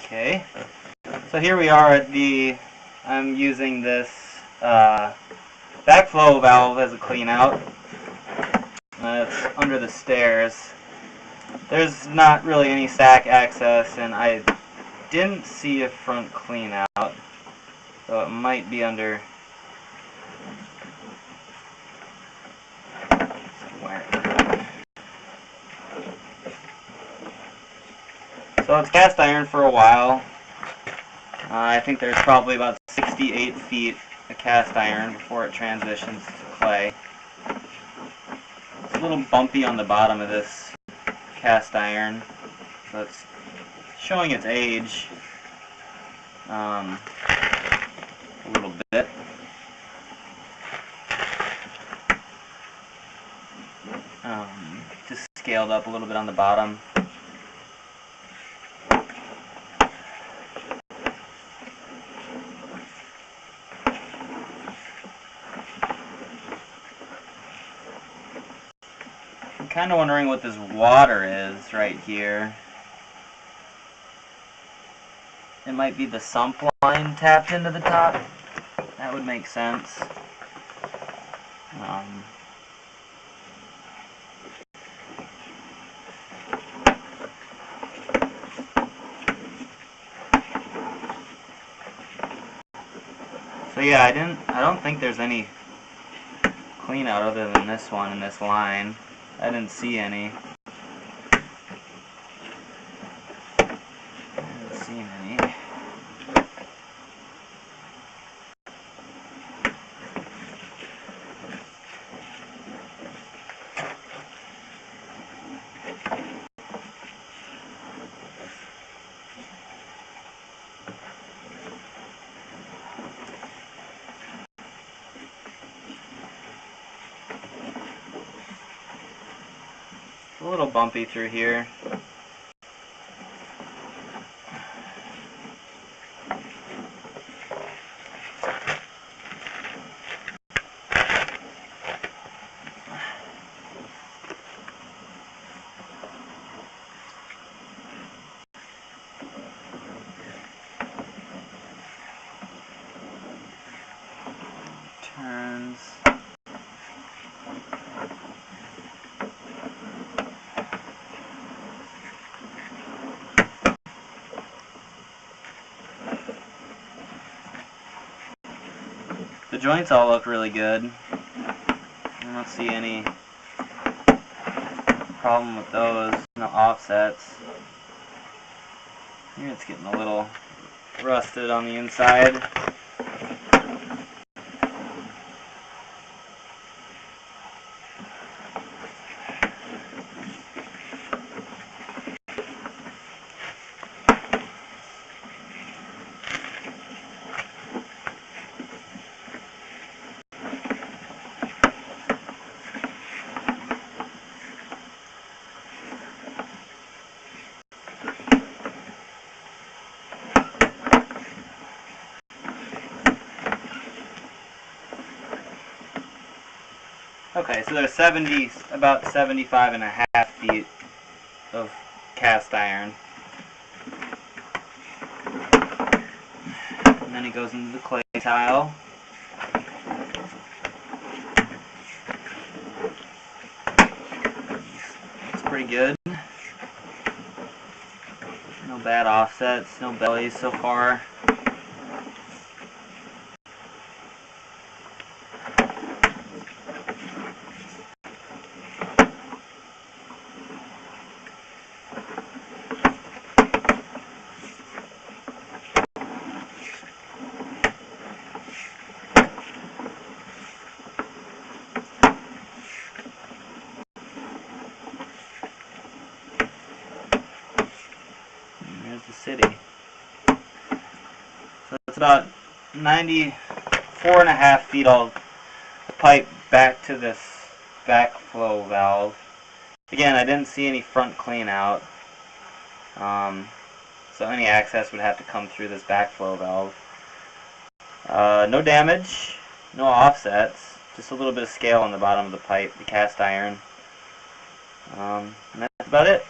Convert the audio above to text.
Okay, so here we are at I'm using this backflow valve as a clean out. It's under the stairs. There's not really any stack access, and I didn't see a front clean out, so it might be under somewhere. So it's cast iron for a while. I think there's probably about 68 feet of cast iron before it transitions to clay. It's a little bumpy on the bottom of this cast iron, so it's showing its age a little bit. Just scaled up a little bit on the bottom. I'm kind of wondering what this water is right here. It might be the sump line tapped into the top. That would make sense. So yeah, I don't think there's any clean out other than this one and this line. I didn't see any. A little bumpy through here. Turns. The joints all look really good. I don't see any problem with those. No offsets. Here it's getting a little rusted on the inside. Okay, so there's about 75.5 feet of cast iron. And then it goes into the clay tile. It's pretty good. No bad offsets, no bellies so far. There's the city. So it's about 94.5 feet all the pipe back to this backflow valve. Again, I didn't see any front clean out, so any access would have to come through this backflow valve. No damage, no offsets, just a little bit of scale on the bottom of the pipe, the cast iron, and that's about it.